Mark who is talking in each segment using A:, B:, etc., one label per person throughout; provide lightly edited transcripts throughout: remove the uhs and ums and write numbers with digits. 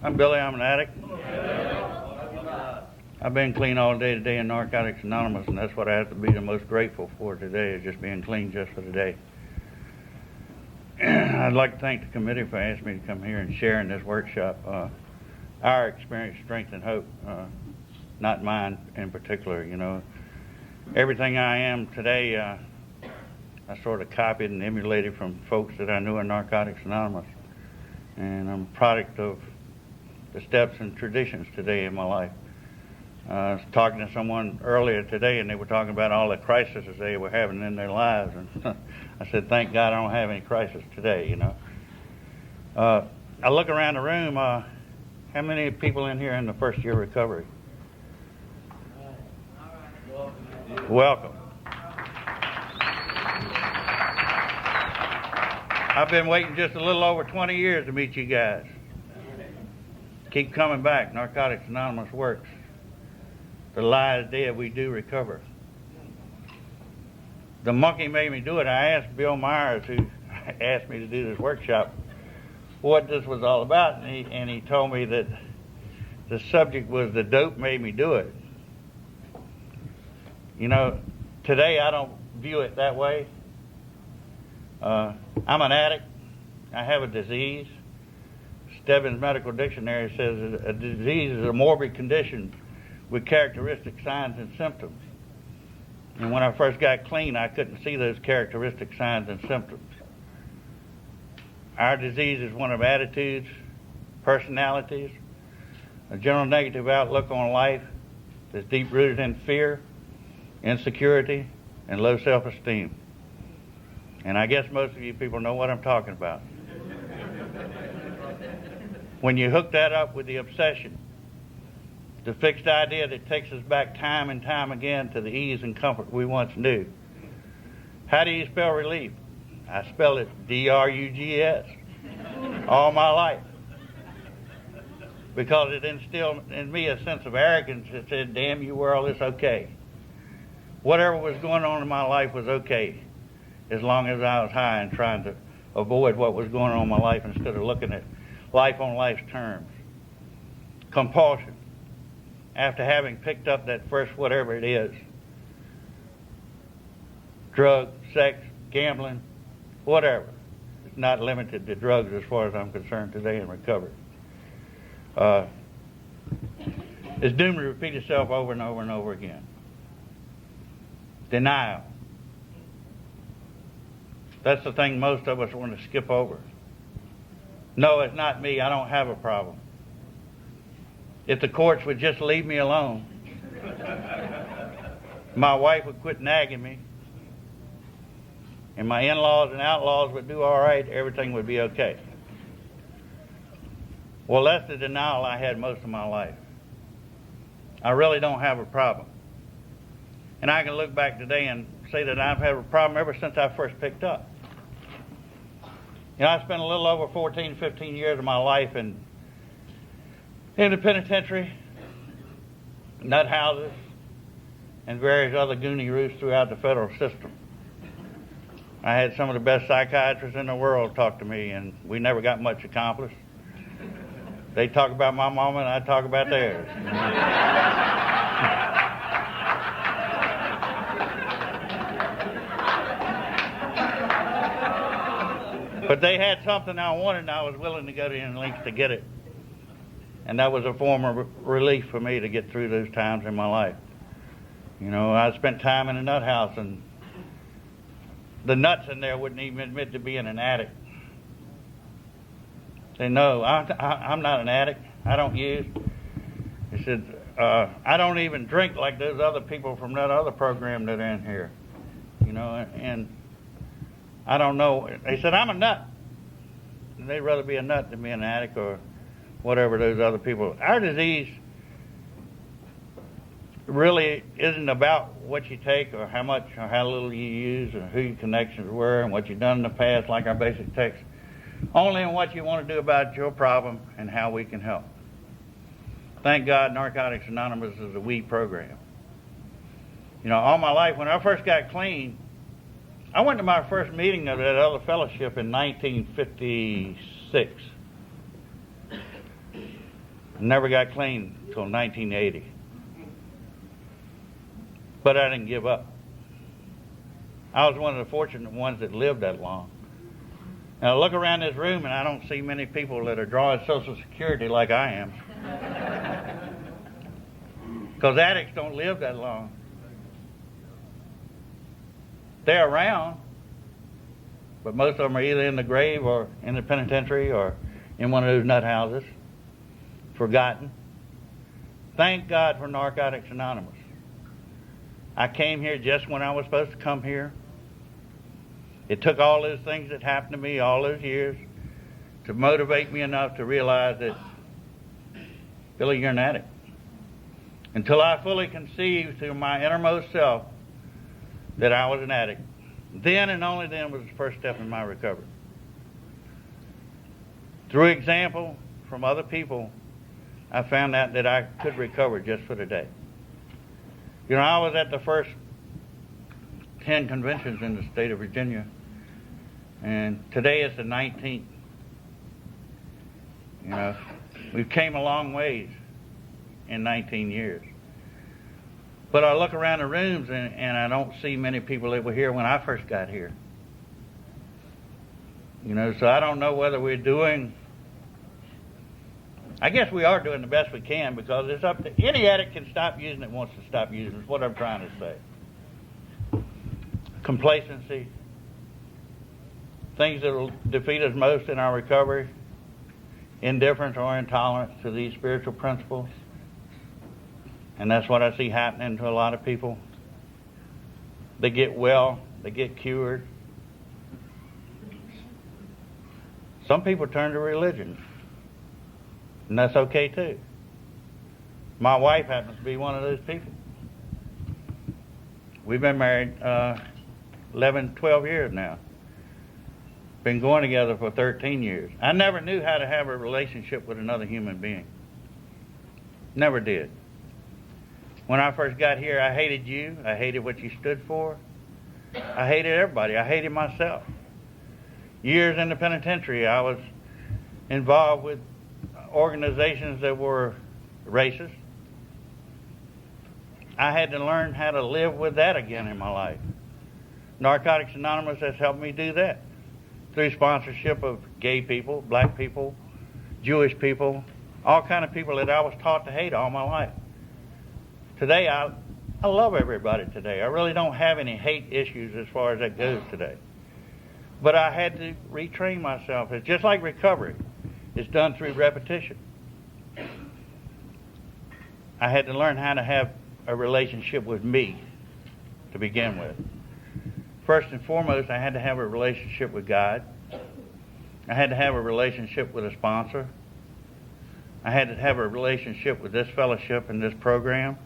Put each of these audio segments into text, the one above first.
A: I'm Billy. I'm an addict. I've been clean all day today in Narcotics Anonymous, and that's what I have to be the most grateful for today, is just being clean just for today. I'd like to thank the committee for asking me to come here and share in this workshop. Our experience, strength, and hope, not mine in particular, you know. Everything I am today, I sort of copied and emulated from folks that I knew in Narcotics Anonymous. And I'm a product of the steps and traditions today in my life. I was talking to someone earlier today, and they were talking about all the crises they were having in their lives. And I said, thank God I don't have any crisis today, you know. I look around the room, how many people in here in the first year of recovery? Welcome. I've been waiting just a little over 20 years to meet you guys. Keep coming back. Narcotics Anonymous works. The lie is dead. We do recover. The monkey made me do it. I asked Bill Myers, who asked me to do this workshop, what this was all about, and he told me that the subject was the dope made me do it. You know, today I don't view it that way. I'm an addict. I have a disease. Stebbins Medical Dictionary says a disease is a morbid condition with characteristic signs and symptoms. And when I first got clean, I couldn't see those characteristic signs and symptoms. Our disease is one of attitudes, personalities, a general negative outlook on life that's deep-rooted in fear, insecurity, and low self-esteem. And I guess most of you people know what I'm talking about. When you hook that up with the obsession, the fixed idea that takes us back time and time again to the ease and comfort we once knew. How do you spell relief? I spell it D-R-U-G-S all my life. Because it instilled in me a sense of arrogance that said, damn you world, it's okay. Whatever was going on in my life was okay, as long as I was high and trying to avoid what was going on in my life instead of looking at life on life's terms. Compulsion. After having picked up that first whatever it is, drug, sex, gambling, whatever. It's not limited to drugs as far as I'm concerned today in recovery. It's doomed to repeat itself over and over and over again. Denial. That's the thing most of us want to skip over. No, it's not me. I don't have a problem. If the courts would just leave me alone, my wife would quit nagging me, and my in-laws and outlaws would do all right, everything would be okay. Well, that's the denial I had most of my life. I really don't have a problem. And I can look back today and say that I've had a problem ever since I first picked up. You know, I spent a little over 14, 15 years of my life in the penitentiary, nut houses, and various other goonie roosts throughout the federal system. I had some of the best psychiatrists in the world talk to me, and we never got much accomplished. They talk about my mama, and I talk about theirs. But they had something I wanted, and I was willing to go to any lengths to get it. And that was a form of relief for me to get through those times in my life. You know, I spent time in a nut house, and the nuts in there wouldn't even admit to being an addict. They know, I'm not an addict. I don't use. He said, I don't even drink like those other people from that other program that are in here. You know, and I don't know. They said, I'm a nut. And they'd rather be a nut than be an addict or whatever those other people. Our disease really isn't about what you take or how much or how little you use or who your connections were and what you've done in the past, like our basic text. Only in what you want to do about your problem and how we can help. Thank God Narcotics Anonymous is a we program. You know, all my life, when I first got clean, I went to my first meeting of that other fellowship in 1956. Never got clean until 1980. But I didn't give up. I was one of the fortunate ones that lived that long. Now I look around this room and I don't see many people that are drawing Social Security like I am. Because addicts don't live that long. They're around, but most of them are either in the grave or in the penitentiary or in one of those nut houses, forgotten. Thank God for Narcotics Anonymous. I came here just when I was supposed to come here. It took all those things that happened to me all those years to motivate me enough to realize that, Billy, you're an addict. Until I fully conceived through my innermost self that I was an addict. Then and only then was the first step in my recovery. Through example from other people, I found out that I could recover just for the day. You know, I was at the first 10 conventions in the state of Virginia, and today is the 19th. You know, we've came a long ways in 19 years. But I look around the rooms and I don't see many people that were here when I first got here. You know, so I don't know whether we're doing, I guess we are doing the best we can, because it's up to, any addict can stop using it, wants to stop using it, is what I'm trying to say. Complacency, things that will defeat us most in our recovery, indifference or intolerance to these spiritual principles. And that's what I see happening to a lot of people. They get well, they get cured. Some people turn to religion, and that's okay too. My wife happens to be one of those people. We've been married 11, 12 years now. Been going together for 13 years. I never knew how to have a relationship with another human being. Never did. When I first got here, I hated you. I hated what you stood for. I hated everybody. I hated myself. Years in the penitentiary, I was involved with organizations that were racist. I had to learn how to live with that again in my life. Narcotics Anonymous has helped me do that through sponsorship of gay people, black people, Jewish people, all kind of people that I was taught to hate all my life. Today, I love everybody today. I really don't have any hate issues as far as that goes today. But I had to retrain myself. It's just like recovery. It's done through repetition. I had to learn how to have a relationship with me to begin with. First and foremost, I had to have a relationship with God. I had to have a relationship with a sponsor. I had to have a relationship with this fellowship and this program.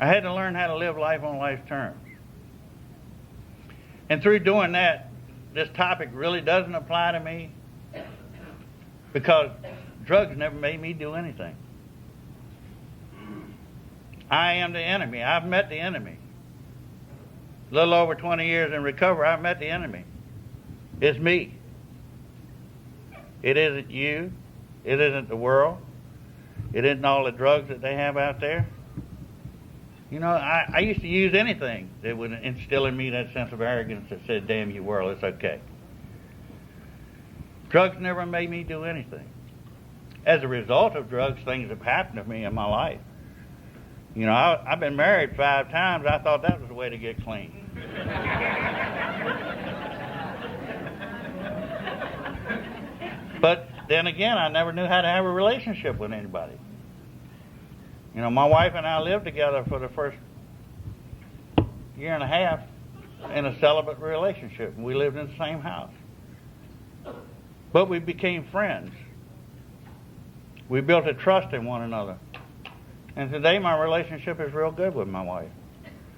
A: I had to learn how to live life on life's terms. And through doing that, this topic really doesn't apply to me, because drugs never made me do anything. I am the enemy. I've met the enemy. A little over 20 years in recovery, I've met the enemy. It's me. It isn't you. It isn't the world. It isn't all the drugs that they have out there. You know, I used to use anything that would instill in me that sense of arrogance that said, damn you world, it's okay. Drugs never made me do anything. As a result of drugs, things have happened to me in my life. You know, I've been married 5 times. I thought that was the way to get clean. But then again, I never knew how to have a relationship with anybody. You know, my wife and I lived together for the first year and a half in a celibate relationship. We lived in the same house. But we became friends. We built a trust in one another. And today my relationship is real good with my wife.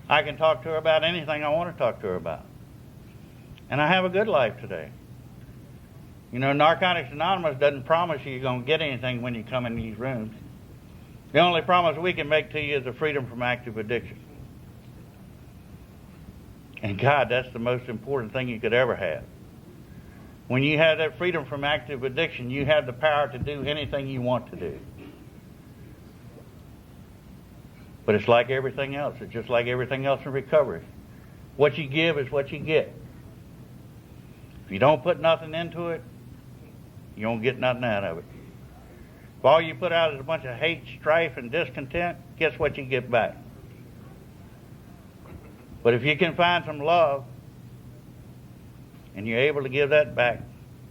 A: I can talk to her about anything I want to talk to her about. And I have a good life today. You know, Narcotics Anonymous doesn't promise you're going to get anything when you come in these rooms. The only promise we can make to you is the freedom from active addiction. And God, that's the most important thing you could ever have. When you have that freedom from active addiction, you have the power to do anything you want to do. But it's like everything else. It's just like everything else in recovery. What you give is what you get. If you don't put nothing into it, you don't get nothing out of it. If all you put out is a bunch of hate, strife, and discontent, guess what you get back? But if you can find some love, and you're able to give that back,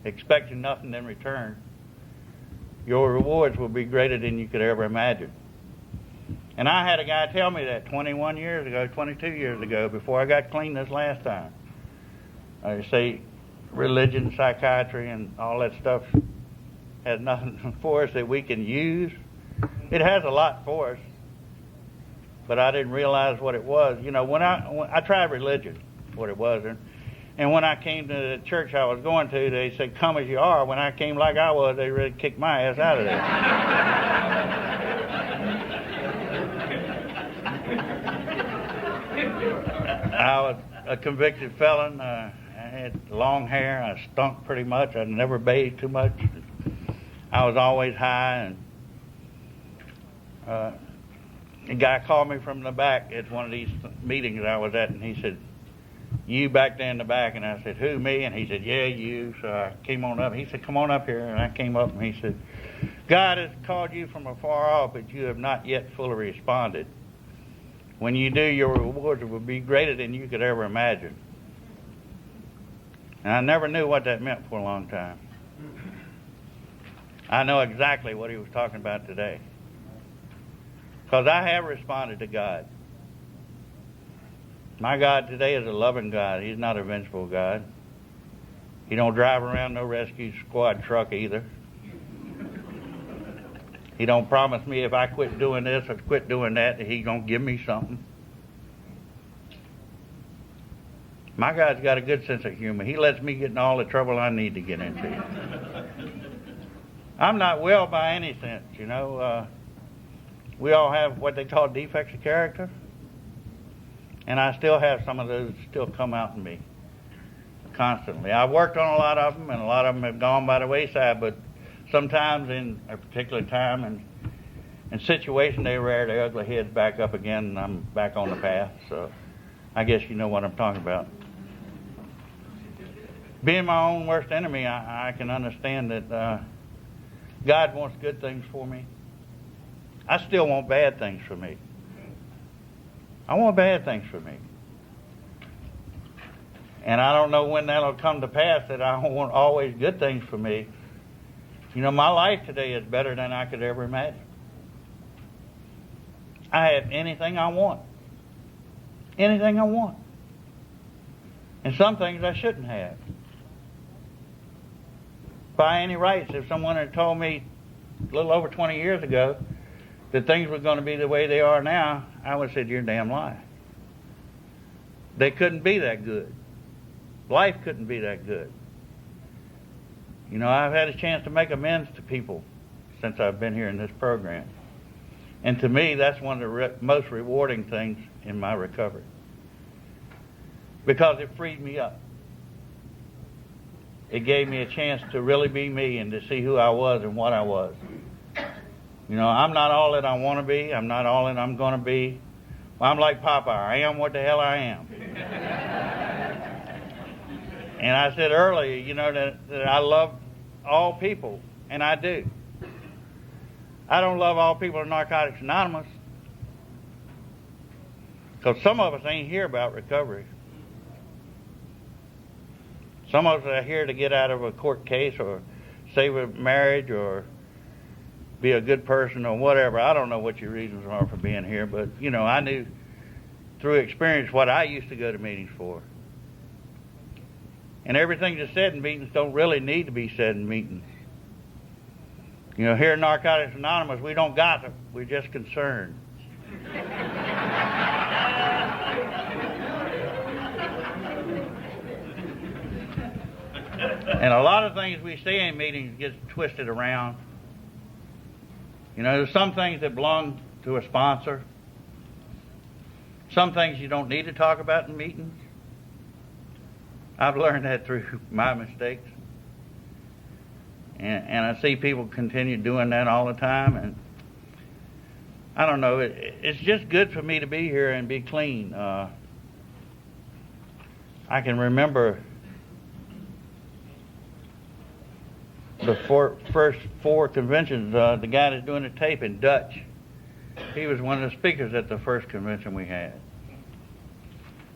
A: expecting nothing in return, your rewards will be greater than you could ever imagine. And I had a guy tell me that 21 years ago, 22 years ago, before I got clean this last time. I say religion, psychiatry, and all that stuff has nothing for us that we can use. It has a lot for us, but I didn't realize what it was. You know, when I tried religion, what it was, and when I came to the church I was going to, they said, "Come as you are." When I came like I was, they really kicked my ass out of there. I was a convicted felon. I had long hair. I stunk pretty much. I never bathed too much. I was always high. And a guy called me from the back at one of these meetings I was at, and he said, "You back there in the back?" And I said, "Who, me?" And he said, "Yeah, you." So I came on up. He said, "Come on up here." And I came up, and he said, "God has called you from afar off, but you have not yet fully responded. When you do, your rewards will be greater than you could ever imagine." And I never knew what that meant for a long time. I know exactly what he was talking about today, because I have responded to God. My God today is a loving God. He's not a vengeful God. He don't drive around no rescue squad truck either. He don't promise me if I quit doing this or quit doing that, that he's going to give me something. My God's got a good sense of humor. He lets me get in all the trouble I need to get into. I'm not well by any sense, you know. We all have what they call defects of character. And I still have some of those still come out in me constantly. I've worked on a lot of them, and a lot of them have gone by the wayside, but sometimes in a particular time and situation, they rear their ugly heads back up again, and I'm back on the path. So I guess you know what I'm talking about. Being my own worst enemy, I can understand that God wants good things for me. I still want bad things for me. I want bad things for me. And I don't know when that'll come to pass, that I want always good things for me. You know, my life today is better than I could ever imagine. I have anything I want. Anything I want. And some things I shouldn't have. By any rights, if someone had told me a little over 20 years ago that things were going to be the way they are now, I would have said, "You're a damn lie." They couldn't be that good. Life couldn't be that good. You know, I've had a chance to make amends to people since I've been here in this program. And to me, that's one of the most rewarding things in my recovery, because it freed me up. It gave me a chance to really be me and to see who I was and what I was. You know, I'm not all that I want to be. I'm not all that I'm going to be. Well, I'm like Popeye. I am what the hell I am. And I said earlier, you know, that I love all people, and I do. I don't love all people in Narcotics Anonymous, because some of us ain't here about recovery. Some of us are here to get out of a court case or save a marriage or be a good person or whatever. I don't know what your reasons are for being here, but, you know, I knew through experience what I used to go to meetings for. And everything that's said in meetings don't really need to be said in meetings. You know, here in Narcotics Anonymous, we don't gossip. We're just concerned. And a lot of things we say in meetings get twisted around. You know, there's some things that belong to a sponsor. Some things you don't need to talk about in meetings. I've learned that through my mistakes. And I see people continue doing that all the time. I don't know, it's just good for me to be here and be clean. I can remember the first 4 conventions, the guy that's doing the taping, Dutch, he was one of the speakers at the first convention we had.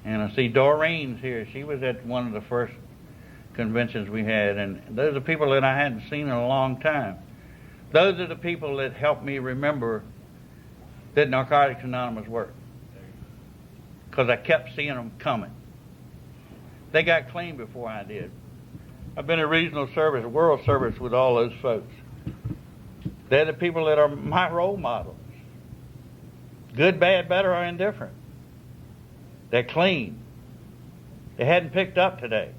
A: And I see Doreen's here. She was at one of the first conventions we had. And those are people that I hadn't seen in a long time. Those are the people that helped me remember that Narcotics Anonymous worked. Because I kept seeing them coming. They got clean before I did. I've been in regional service, world service with all those folks. They're the people that are my role models. Good, bad, better, or indifferent. They're clean. They hadn't picked up today.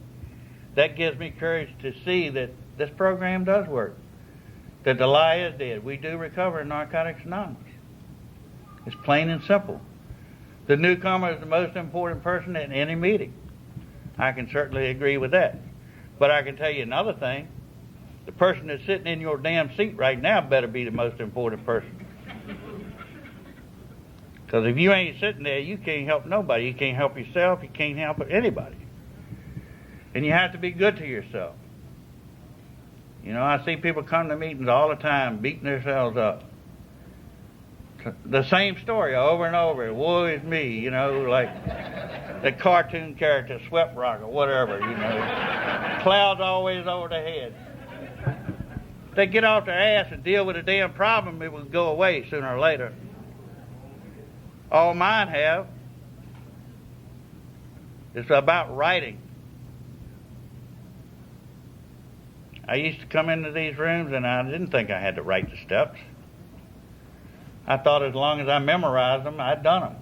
A: That gives me courage to see that this program does work. That the lie is dead. We do recover in Narcotics Anonymous. It's plain and simple. The newcomer is the most important person at any meeting. I can certainly agree with that. But I can tell you another thing. The person that's sitting in your damn seat right now better be the most important person. Because if you ain't sitting there, you can't help nobody. You can't help yourself. You can't help anybody. And you have to be good to yourself. You know, I see people come to meetings all the time beating themselves up. The same story over and over. Woe is me, you know, like the cartoon character, Swept Rock or whatever, you know. Clouds always over their head. If they get off their ass and deal with a damn problem, it will go away sooner or later. All mine have. It's about writing. I used to come into these rooms and I didn't think I had to write the steps. I thought as long as I memorized them, I'd done them.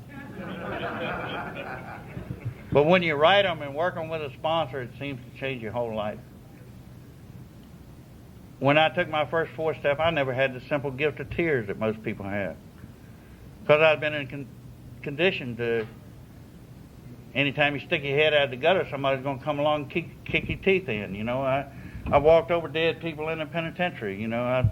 A: But when you write them and work them with a sponsor, it seems to change your whole life. When I took my first 4-step, I never had the simple gift of tears that most people have. Because I'd been in condition to, anytime you stick your head out of the gutter, somebody's going to come along and kick your teeth in. You know, I walked over dead people in the penitentiary. You know, I've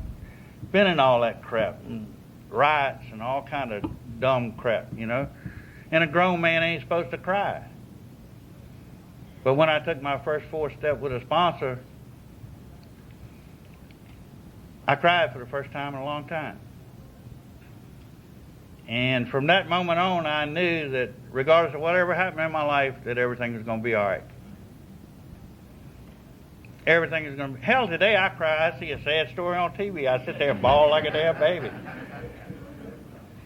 A: been in all that crap, and riots and all kind of dumb crap, you know. And a grown man ain't supposed to cry. But when I took my first 4-step with a sponsor, I cried for the first time in a long time. And from that moment on, I knew that regardless of whatever happened in my life, that everything was going to be all right. Everything is going to be... Hell, today I cry. I see a sad story on TV. I sit there and bawl like a damn baby.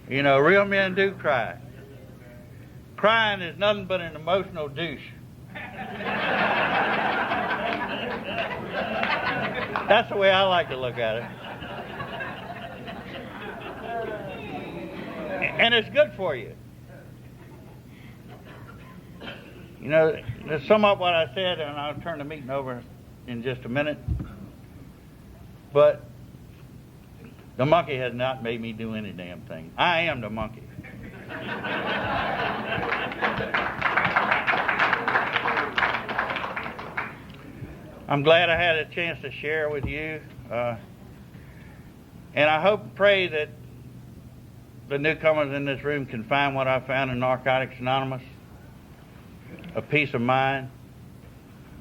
A: You know, real men do cry. Crying is nothing but an emotional douche. That's the way I like to look at it. And it's good for you. You know, to sum up what I said, and I'll turn the meeting over in just a minute, but the monkey has not made me do any damn thing. I am the monkey. I'm glad I had a chance to share with you, and I hope and pray that the newcomers in this room can find what I found in Narcotics Anonymous, a peace of mind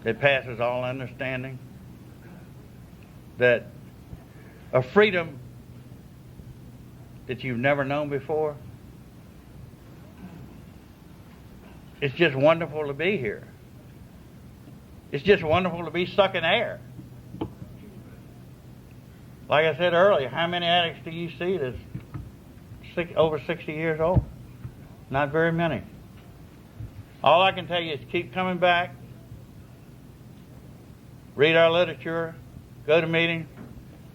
A: that passes all understanding, that a freedom that you've never known before. It's just wonderful to be here. It's just wonderful to be sucking air. Like I said earlier, how many addicts do you see that's over 60 years old? Not very many. All I can tell you is keep coming back, read our literature, go to meetings,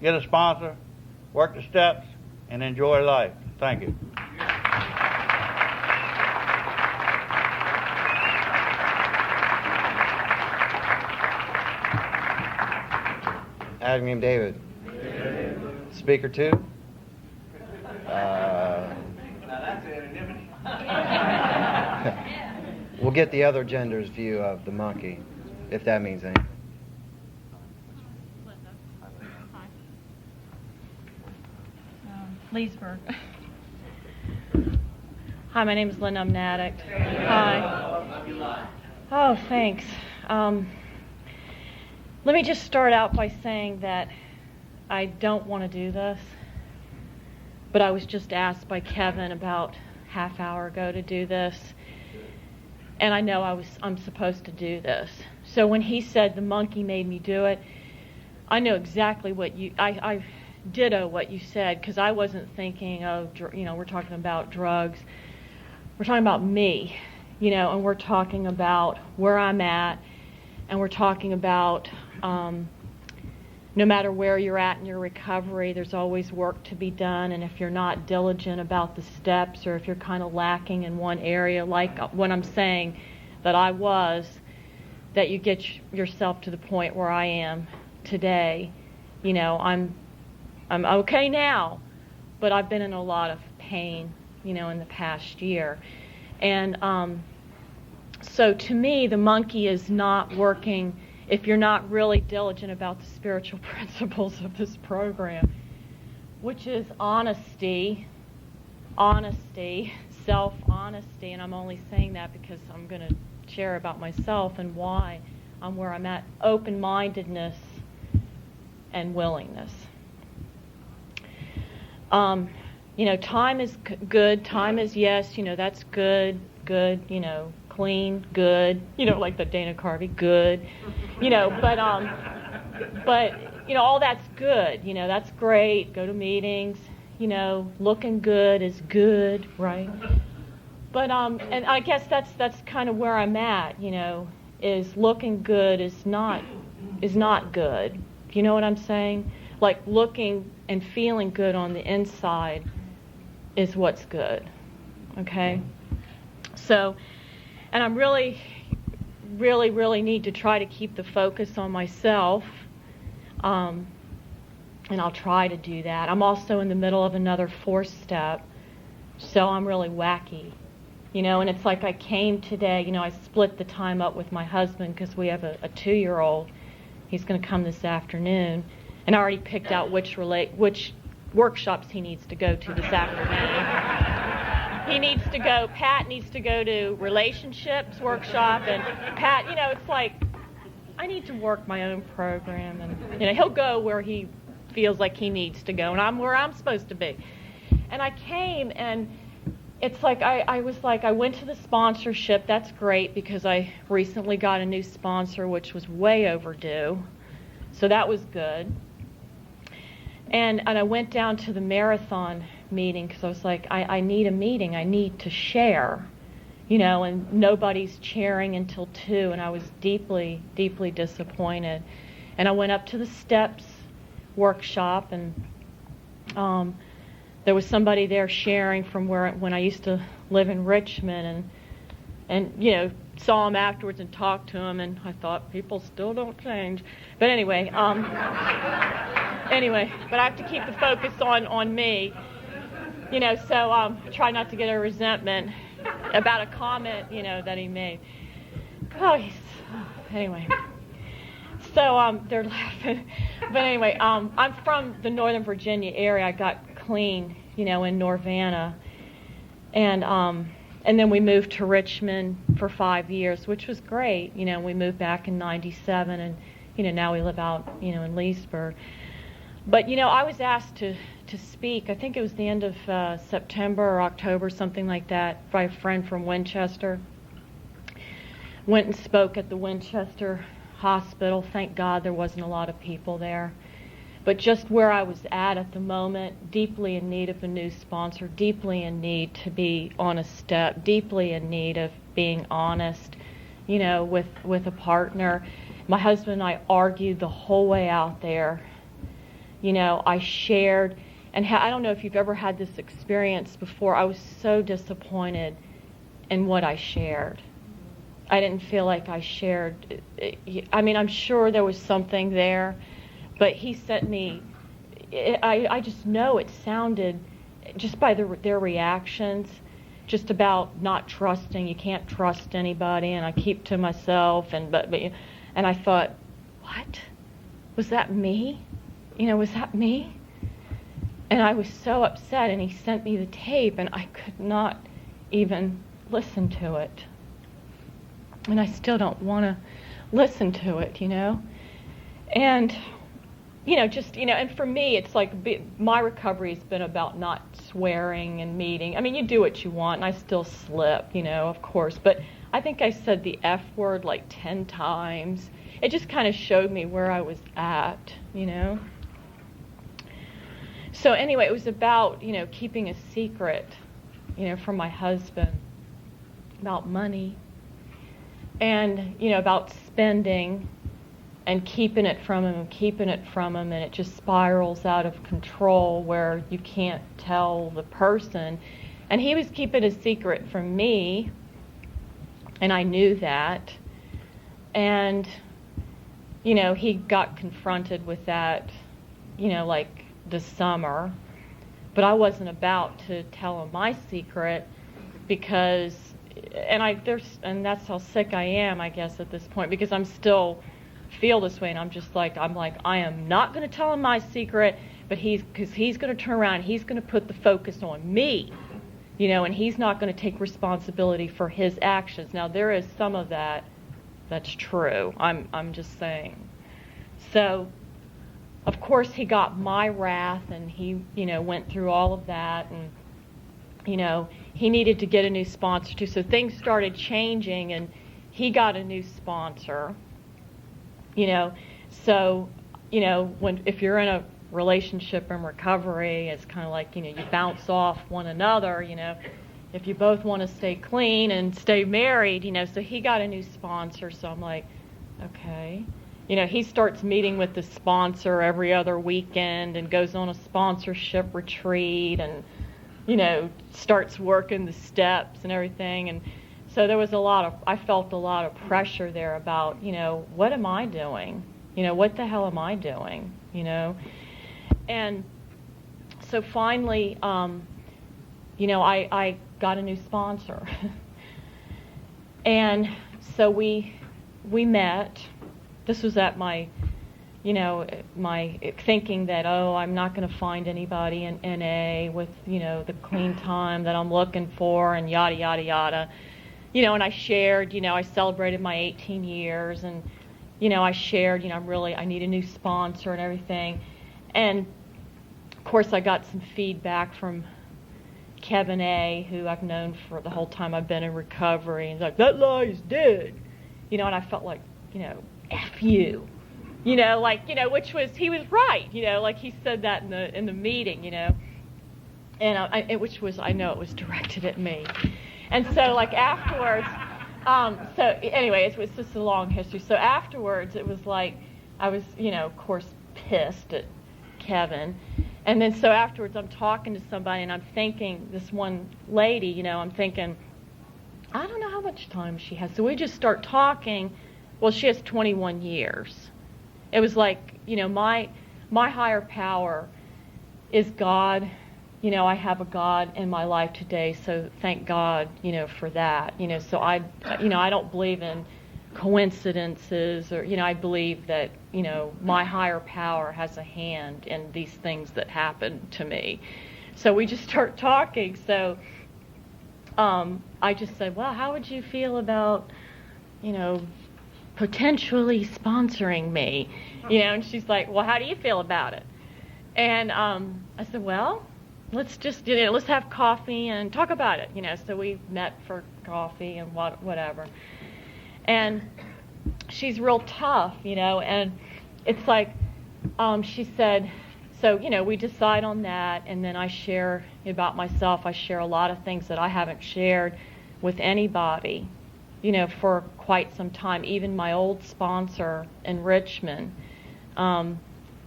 A: get a sponsor, work the steps, and enjoy life. Thank you.
B: Admiral David. Speaker 2. We'll get the other gender's view of the monkey, if that means anything.
C: Leesburg. Hi, my name is Linda. I'm an addict. Hi. Oh, thanks. Let me just start out by saying that I don't want to do this, but I was just asked by Kevin about half hour ago to do this, and I know I'm supposed to do this. So when he said the monkey made me do it, I know exactly what I ditto what you said, because I wasn't thinking of, we're talking about drugs. We're talking about me, and we're talking about where I'm at, and we're talking about no matter where you're at in your recovery, there's always work to be done, and if you're not diligent about the steps, or if you're kind of lacking in one area, like when I'm saying that I was, that you get yourself to the point where I am today. I'm okay now, but I've been in a lot of pain, in the past year. And so to me, the monkey is not working if you're not really diligent about the spiritual principles of this program, which is honesty, self-honesty, and I'm only saying that because I'm going to share about myself and why I'm where I'm at, open-mindedness and willingness. Time is good. Time is yes. That's good. Clean. Good. Like the Dana Carvey. Good. But all that's good. That's great. Go to meetings. Looking good is good, right? But and I guess that's kind of where I'm at. Is looking good is not good. You know what I'm saying? Like looking and feeling good on the inside is what's good. Okay? So, and I'm really need to try to keep the focus on myself. And I'll try to do that. I'm also in the middle of another 4-step, so I'm really wacky. And it's like I came today, I split the time up with my husband because we have a 2-year-old. He's going to come this afternoon. And I already picked out which workshops he needs to go to this afternoon. He needs to go, Pat needs to go to relationships workshop, and Pat, it's like, I need to work my own program, and, he'll go where he feels like he needs to go, and I'm where I'm supposed to be. And I came, and it's like, I was like, I went to the sponsorship. That's great, because I recently got a new sponsor, which was way overdue. So that was good. And I went down to the marathon meeting because I was like, I need a meeting. I need to share, and nobody's chairing until 2, and I was deeply, deeply disappointed. And I went up to the steps workshop, and there was somebody there sharing from when I used to live in Richmond, and saw him afterwards and talked to him, and I thought, people still don't change. But anyway, but I have to keep the focus on me, so try not to get a resentment about a comment, that he made. Anyway. So they're laughing. But anyway, I'm from the Northern Virginia area. I got clean, in Norvanna. And then we moved to Richmond for 5 years, which was great. We moved back in 97, and, now we live out, in Leesburg. But, I was asked to speak. I think it was the end of September or October, something like that, by a friend from Winchester. Went and spoke at the Winchester Hospital. Thank God there wasn't a lot of people there. But just where I was at the moment, deeply in need of a new sponsor, deeply in need to be on a step, deeply in need of being honest, with a partner. My husband and I argued the whole way out there. I shared, and I don't know if you've ever had this experience before. I was so disappointed in what I shared. I didn't feel like I shared. I'm sure there was something there, but he sent me, I just know it sounded, just by their reactions, just about not trusting. You can't trust anybody, and I keep to myself, and I thought, what? Was that me? Was that me? And I was so upset, and he sent me the tape, and I could not even listen to it. And I still don't want to listen to it, And, and for me, it's like my recovery has been about not swearing and meeting. I mean, you do what you want, and I still slip, of course. But I think I said the F word like 10 times. It just kind of showed me where I was at, So anyway, it was about, keeping a secret, from my husband about money and, about spending and keeping it from him, and it just spirals out of control where you can't tell the person. And he was keeping a secret from me, and I knew that. And, he got confronted with that, like this summer. But I wasn't about to tell him my secret because, and that's how sick I am, I guess, at this point, because I'm still feel this way, and I'm like, I am not going to tell him my secret, but because he's going to turn around, and he's going to put the focus on me, and he's not going to take responsibility for his actions. Now, there is some of that's true. I'm just saying. So, of course, he got my wrath, and he, went through all of that, and, he needed to get a new sponsor too. So things started changing, and he got a new sponsor. So, if you're in a relationship and recovery, it's kind of like, you bounce off one another, if you both want to stay clean and stay married, so he got a new sponsor. So I'm like, okay. He starts meeting with the sponsor every other weekend and goes on a sponsorship retreat and, starts working the steps and everything. And so there was I felt a lot of pressure there about, what am I doing? What the hell am I doing? And so finally, I got a new sponsor. And so we met. This was at my thinking that, I'm not going to find anybody in NA with, the clean time that I'm looking for and yada, yada, yada. And I shared, I celebrated my 18 years and, I shared, I need a new sponsor and everything. And, of course, I got some feedback from Kevin A., who I've known for the whole time I've been in recovery. And he's like, that lie is dead. And I felt like, F you. Which was, he was right, like he said that in the meeting, and which was, I know it was directed at me. And so, like, afterwards, so anyway, it was just a long history. So afterwards, it was like, I was, of course, pissed at Kevin. And then so afterwards, I'm talking to somebody, and I'm thinking, this one lady, I'm thinking, I don't know how much time she has. So we just start talking. Well, she has 21 years. It was like, my higher power is God. I have a God in my life today, so thank God, for that. So I don't believe in coincidences or, I believe that, my higher power has a hand in these things that happen to me. So we just start talking. So I just said, well, how would you feel about, potentially sponsoring me? And she's like, well, how do you feel about it? And I said, well, let's just, let's have coffee and talk about it. So we met for coffee and whatever. And she's real tough, and it's like, she said, so, we decide on that, and then I share about myself. I share a lot of things that I haven't shared with anybody, for quite some time, even my old sponsor in Richmond,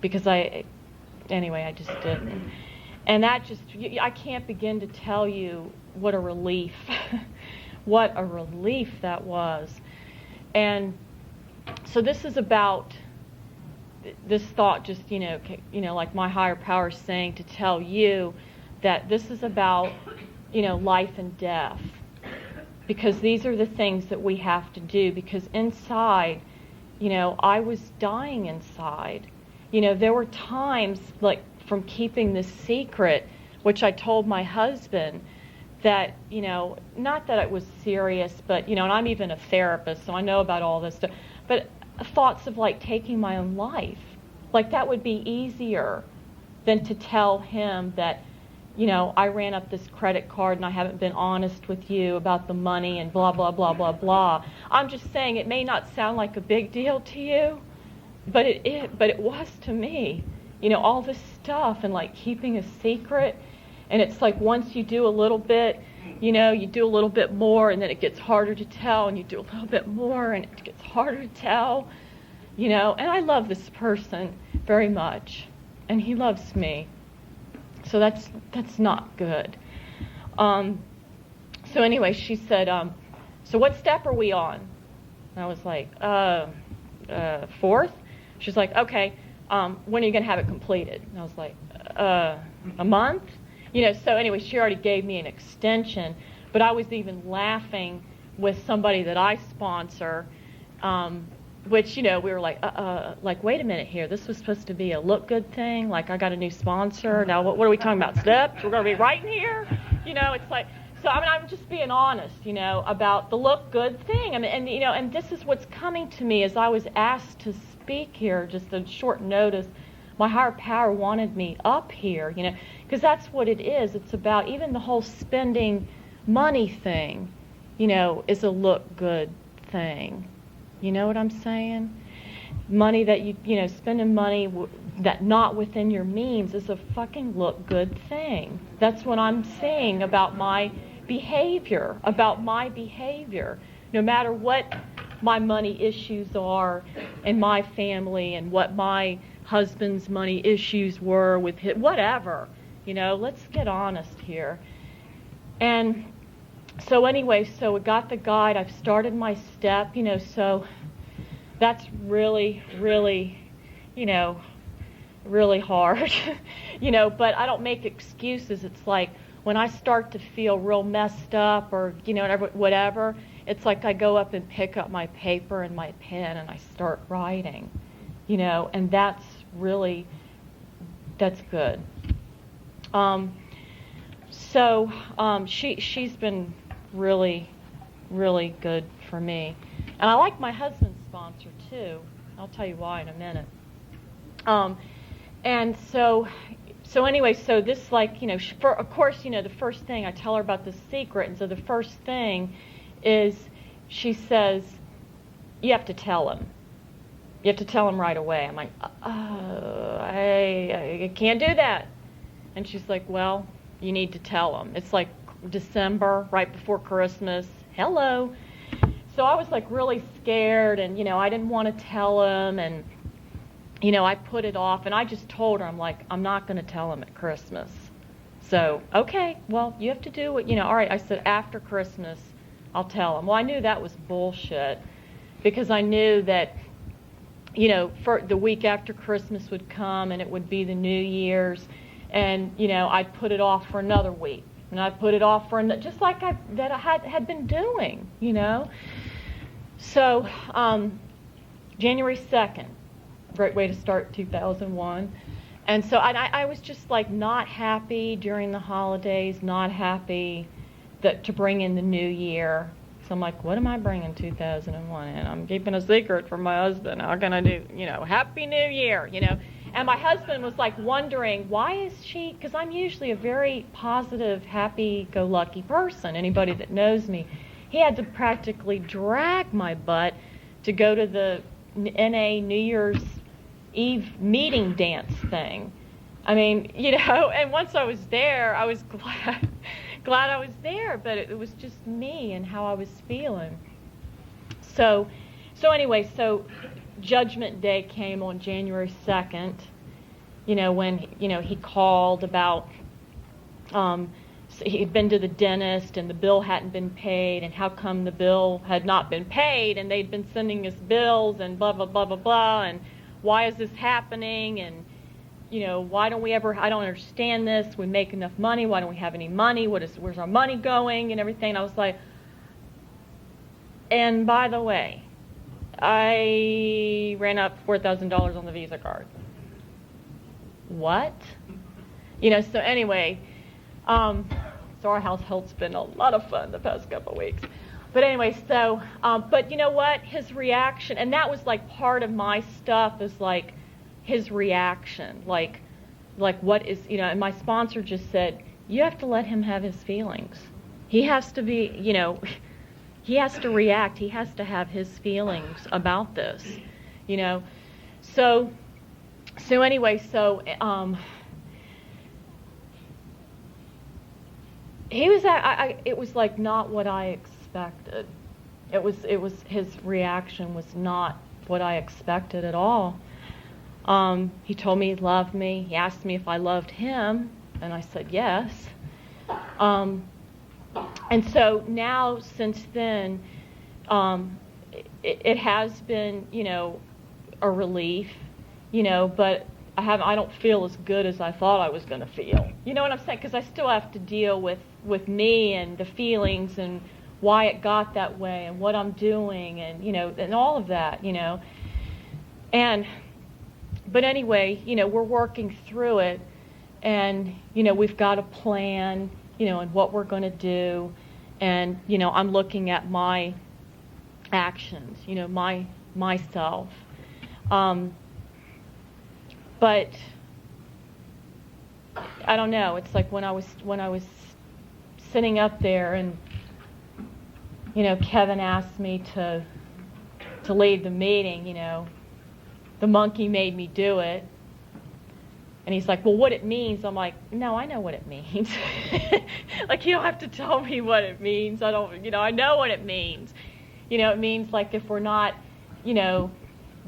C: because I just didn't. And that just, I can't begin to tell you what a relief, what a relief that was. And so this is about, this thought just, like my higher power is saying to tell you that this is about, life and death. Because these are the things that we have to do. Because inside, I was dying inside. There were times, like, from keeping this secret, which I told my husband, that, not that it was serious, but, and I'm even a therapist, so I know about all this stuff, but thoughts of like taking my own life. Like that would be easier than to tell him that, I ran up this credit card and I haven't been honest with you about the money and blah, blah, blah, blah, blah. I'm just saying it may not sound like a big deal to you, but it was to me. All this stuff and like keeping a secret. And it's like once you do a little bit, you do a little bit more and then it gets harder to tell, and you do a little bit more and it gets harder to tell, and I love this person very much and he loves me. So that's not good. So anyway, she said, so what step are we on? And I was like, fourth. She's like, okay, when are you going to have it completed? And I was like, a month? So anyway, she already gave me an extension, but I was even laughing with somebody that I sponsor, which, we were like, wait a minute here. This was supposed to be a look good thing. Like, I got a new sponsor. Now, what are we talking about? Steps? We're going to be writing here? It's like, so, I'm just being honest, about the look good thing. And this is what's coming to me as I was asked to speak here, just a short notice. My higher power wanted me up here, because that's what it is. It's about even the whole spending money thing, is a look good thing. You know what I'm saying? Money that spending money that not within your means is a fucking look good thing. That's what I'm saying about my behavior, no matter what my money issues are in my family and what my husband's money issues were with his, whatever, let's get honest here. And so anyway, so we got the guide. I've started my step, so that's really, really, really hard, but I don't make excuses. It's like when I start to feel real messed up or, whatever, it's like I go up and pick up my paper and my pen and I start writing, and that's good. She's been really, really good for me. And I like my husband's sponsor too. I'll tell you why in a minute. And so anyway, so this of course, the first thing I tell her about the secret, and so the first thing is she says, you have to tell him. You have to tell him right away. I'm like, I can't do that. And she's like, well, you need to tell him. It's like December, right before Christmas. Hello. So I was like really scared, and I didn't want to tell him, and I put it off, and I just told her, I'm like, I'm not going to tell him at Christmas. So, okay, well, you have to do it, all right. I said, after Christmas, I'll tell him. Well, I knew that was bullshit, because I knew that, for the week after Christmas would come, and it would be the New Year's, and, I'd put it off for another week. And I put it off for just like I had been doing, So, January 2nd, great way to start 2001. And so I was just like not happy during the holidays, not happy to bring in the new year. So I'm like, what am I bringing 2001 in? I'm keeping a secret from my husband. How can I do, Happy New Year, And my husband was like wondering, why is she, because I'm usually a very positive, happy-go-lucky person, anybody that knows me. He had to practically drag my butt to go to the NA New Year's Eve meeting dance thing. And once I was there, I was glad I was there, but it was just me and how I was feeling. So anyway, Judgment Day came on January 2nd, when, he called about, he'd been to the dentist and the bill hadn't been paid, and how come the bill had not been paid, and they'd been sending us bills and blah, blah, blah, blah, blah, and why is this happening, and, why don't we ever, I don't understand this, we make enough money, why don't we have any money, where's our money going, and everything, and I was like, and by the way, I ran up $4,000 on the Visa card. What? So anyway, So our household's been a lot of fun the past couple of weeks. But anyway, so, but you know what? His reaction, and that was like part of my stuff, is like his reaction. Like what is, you know, and my sponsor just said, you have to let him have his feelings. He has to be, you know, he has to react. He has to have his feelings about this, you know. So anyway, so, he was it was like not what I expected. It was his reaction was not what I expected at all. He told me he loved me. He asked me if I loved him, and I said yes. And so now, since then, it has been, you know, a relief, you know, but I don't feel as good as I thought I was going to feel. You know what I'm saying? Because I still have to deal with me and the feelings and why it got that way and what I'm doing and, you know, and all of that, you know. But anyway, you know, we're working through it, and, you know, we've got a plan, you know, and what we're going to do. And, you know, I'm looking at my actions, you know, myself. But I don't know. It's like when I was sitting up there, and, you know, Kevin asked me to lead the meeting, you know, the monkey made me do it. And he's like, well, what it means? I'm like, no, I know what it means. Like, you don't have to tell me what it means. I know what it means. You know, it means like if we're not, you know,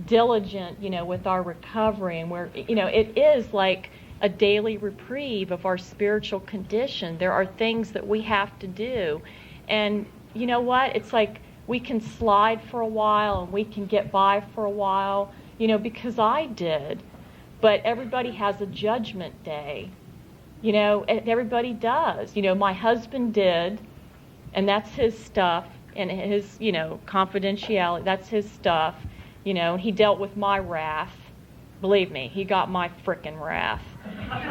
C: diligent, you know, with our recovery, and we're, you know, it is like a daily reprieve of our spiritual condition. There are things that we have to do. And you know what? It's like we can slide for a while and we can get by for a while, you know, because I did. But everybody has a judgment day, you know, and everybody does. You know, my husband did, and that's his stuff, and his, you know, confidentiality, that's his stuff, you know, and he dealt with my wrath. Believe me, he got my frickin' wrath,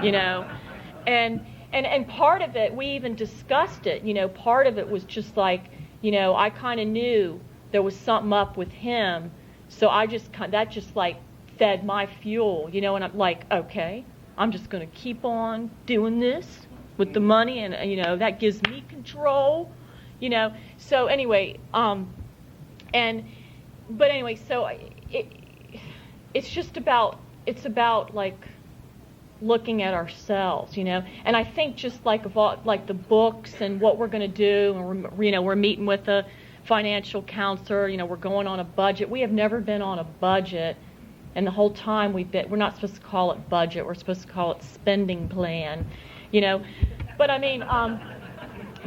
C: you know. And part of it, we even discussed it, you know, part of it was just like, you know, I kind of knew there was something up with him, so that just like fed my fuel, you know, and I'm like, okay, I'm just going to keep on doing this with the money, and, you know, that gives me control, you know. So anyway, but anyway, so it's about like looking at ourselves, you know. And I think just like the books and what we're going to do, and we're meeting with a financial counselor, you know, we're going on a budget. We have never been on a budget. And the whole time we're not supposed to call it budget, we're supposed to call it spending plan, you know. But I mean,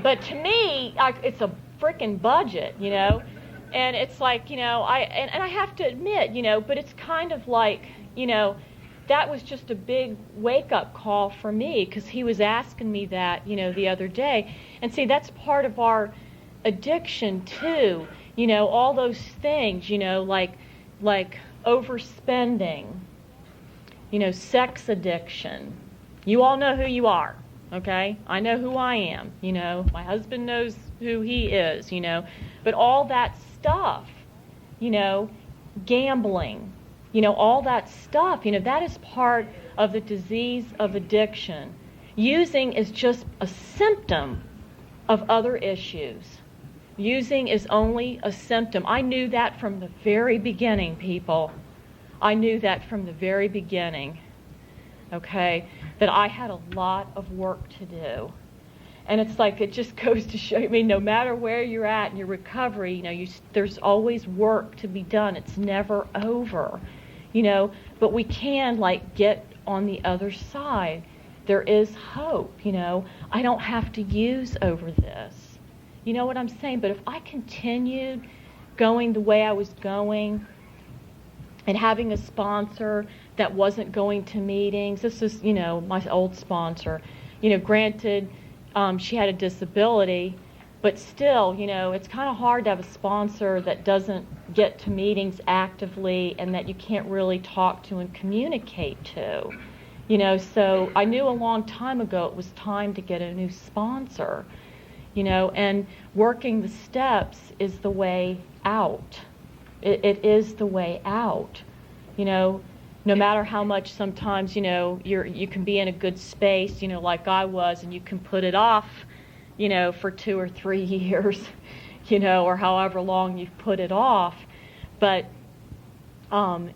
C: but to me, it's a freaking budget, you know. And it's like, you know, and I have to admit, you know, but it's kind of like, you know, that was just a big wake-up call for me, because he was asking me that, you know, the other day. And see, that's part of our addiction too, you know, all those things, you know, like overspending, you know, sex addiction. You all know who you are, okay? I know who I am, you know. My husband knows who he is, you know. But all that stuff, you know, gambling, you know, all that stuff, you know, that is part of the disease of addiction. Using is just a symptom of other issues. Using is only a symptom. I knew that from the very beginning, people. I knew that from the very beginning, okay, that I had a lot of work to do. And it's like, it just goes to show, I mean, no matter where you're at in your recovery, you know, there's always work to be done. It's never over, you know, but we can, like, get on the other side. There is hope, you know. I don't have to use over this. You know what I'm saying? But if I continued going the way I was going and having a sponsor that wasn't going to meetings, this is, you know, my old sponsor, you know, granted, she had a disability, but still, you know, it's kind of hard to have a sponsor that doesn't get to meetings actively and that you can't really talk to and communicate to, You know, so I knew a long time ago it was time to get a new sponsor, you know, and working the steps is the way out. It is the way out, you know, no matter how much sometimes, you know, you can be in a good space, you know, like I was, and you can put it off, you know, for 2 or 3 years, you know, or however long you've put it off. But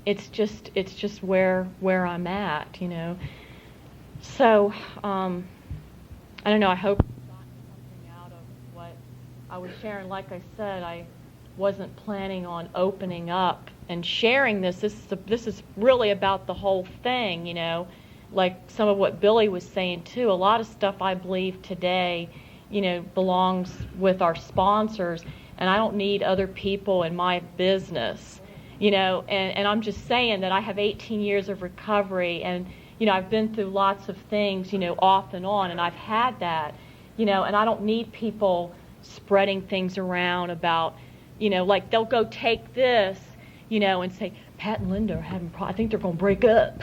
C: it's just where I'm at, you know. So I don't know. I hope you got something out of what I was sharing. Like I said, I wasn't planning on opening up and sharing this. This is really about the whole thing, you know. Like some of what Billy was saying too. A lot of stuff I believe today, you know, belongs with our sponsors, and I don't need other people in my business. You know, and I'm just saying that I have 18 years of recovery, and, you know, I've been through lots of things, you know, off and on, and I've had that, you know, and I don't need people spreading things around about, you know, like they'll go take this, you know, and say, Pat and Linda are having problems. I think they're going to break up.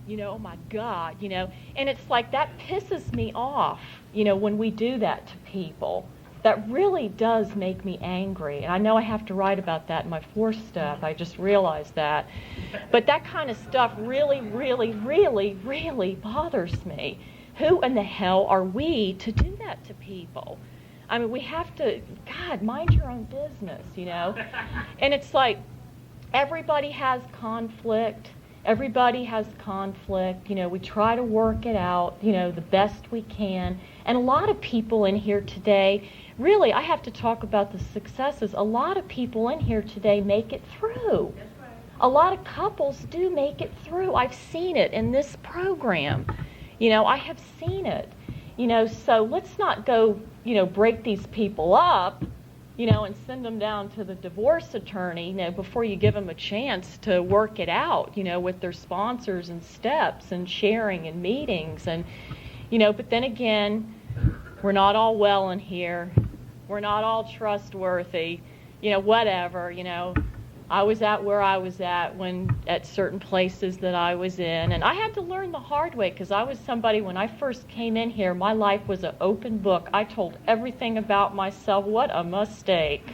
C: You know, oh my God, you know, and it's like that pisses me off, you know, when we do that to people. That really does make me angry. And I know I have to write about that in my 4th step. I just realized that. But that kind of stuff really, really, really, really bothers me. Who in the hell are we to do that to people? I mean, we have to, God, mind your own business, you know? And it's like, everybody has conflict. Everybody has conflict. You know, we try to work it out, you know, the best we can. And a lot of people in here today, really, I have to talk about the successes. A lot of people in here today make it through. That's right. A lot of couples do make it through. I've seen it in this program. You know, I have seen it. You know, so let's not go, you know, break these people up, you know, and send them down to the divorce attorney, you know, before you give them a chance to work it out, you know, with their sponsors and steps and sharing and meetings. And, you know, but then again, we're not all well in here. We're not all trustworthy, you know, whatever, you know. I was at where I was at at certain places that I was in. And I had to learn the hard way, because I was somebody, when I first came in here, my life was an open book. I told everything about myself. What a mistake,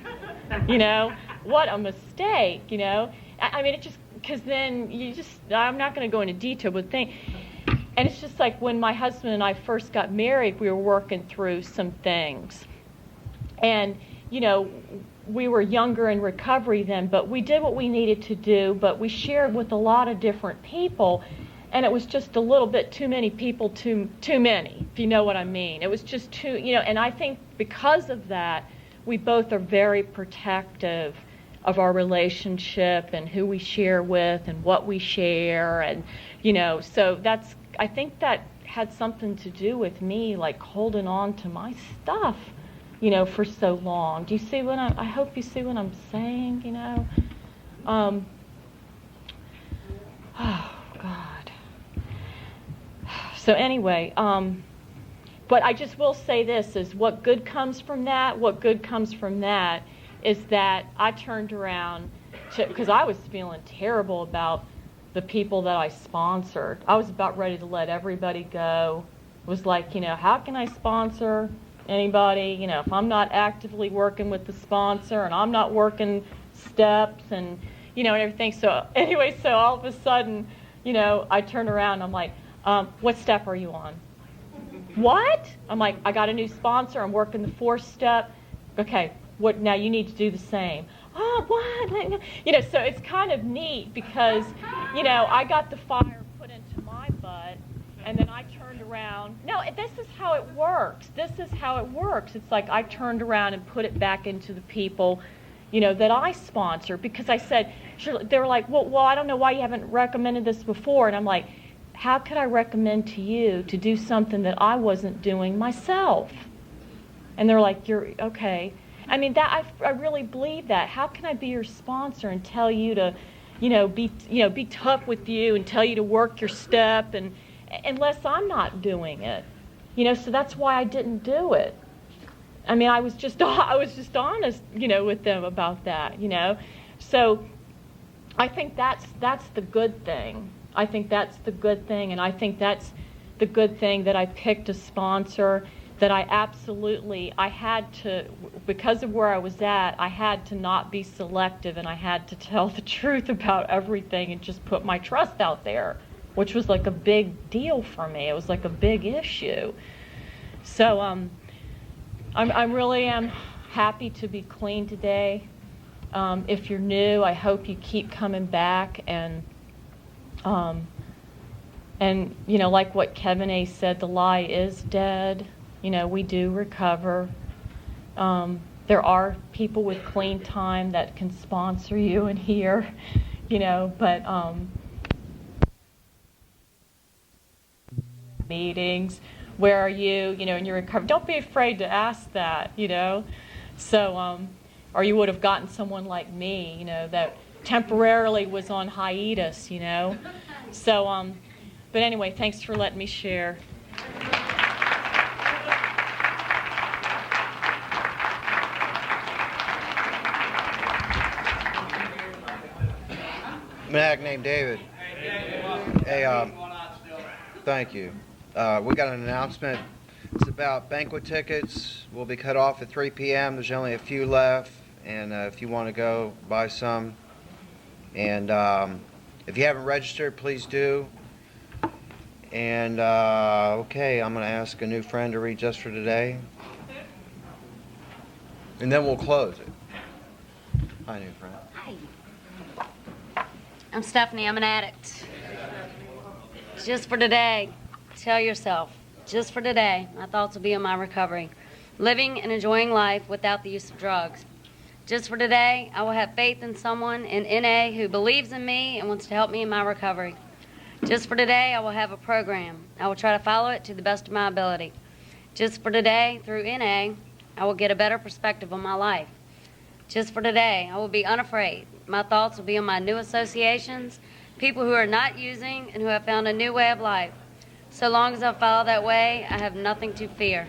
C: you know. What a mistake, you know. I mean, it just, because then I'm not going to go into detail, but and it's just like when my husband and I first got married, we were working through some things. And, you know, we were younger in recovery then, but we did what we needed to do, but we shared with a lot of different people, and it was just a little bit too many people, too many, if you know what I mean. It was just too, you know, and I think because of that, we both are very protective of our relationship and who we share with and what we share, and, you know, so I think that had something to do with me, like, holding on to my stuff, you know, for so long. Do you see what I hope you see what I'm saying, you know? Oh, God. So anyway, but I just will say this, is what good comes from that is that I turned around because I was feeling terrible about the people that I sponsored. I was about ready to let everybody go. It was like, you know, how can I sponsor anybody, you know, if I'm not actively working with the sponsor and I'm not working steps and, you know, and everything. So anyway, so all of a sudden, you know, I turn around and I'm like, what step are you on? What? I'm like, I got a new sponsor. I'm working the 4th step. Okay, what? Now you need to do the same. Oh, what? You know, so it's kind of neat because, you know, I got the fire put into my butt. And then I turned around. No, this is how it works. This is how it works. It's like I turned around and put it back into the people, you know, that I sponsor, because I said, they were like, well, I don't know why you haven't recommended this before. And I'm like, how could I recommend to you to do something that I wasn't doing myself? And they're like, you're okay. I mean, that I really believe that. How can I be your sponsor and tell you to, be tough with you and tell you to work your step and unless I'm not doing it, so that's why I didn't do it. I mean, I was just honest, with them about that, So I think that's the good thing, I think that's the good thing, and I think that's the good thing that I picked a sponsor that I had to, because of where I was at, I had to not be selective, and I had to tell the truth about everything and just put my trust out there, which was like a big deal for me. It was like a big issue. So I really am happy to be clean today. If you're new, I hope you keep coming back, and you know, like what Kevin A. said, the lie is dead. You know, we do recover. There are people with clean time that can sponsor you in here, you know, but meetings, where are you, you know, and you're recovered. Don't be afraid to ask that, you know. So, or you would have gotten someone like me, you know, that temporarily was on hiatus, you know. So, but anyway, thanks for letting me share.
B: Man named David. Hey, thank you. We got an announcement. It's about banquet tickets. Will be cut off at 3 p.m. There's only a few left, and if you want to go, buy some. And if you haven't registered, please do. And okay, I'm going to ask a new friend to read Just for Today, and then we'll close it. Hi, new friend.
D: Hi. I'm Stephanie. I'm an addict. Just for today, tell yourself, just for today, my thoughts will be on my recovery. Living and enjoying life without the use of drugs. Just for today, I will have faith in someone in NA who believes in me and wants to help me in my recovery. Just for today, I will have a program. I will try to follow it to the best of my ability. Just for today, through NA, I will get a better perspective on my life. Just for today, I will be unafraid. My thoughts will be on my new associations, people who are not using and who have found a new way of life. So long as I follow that way, I have nothing to fear.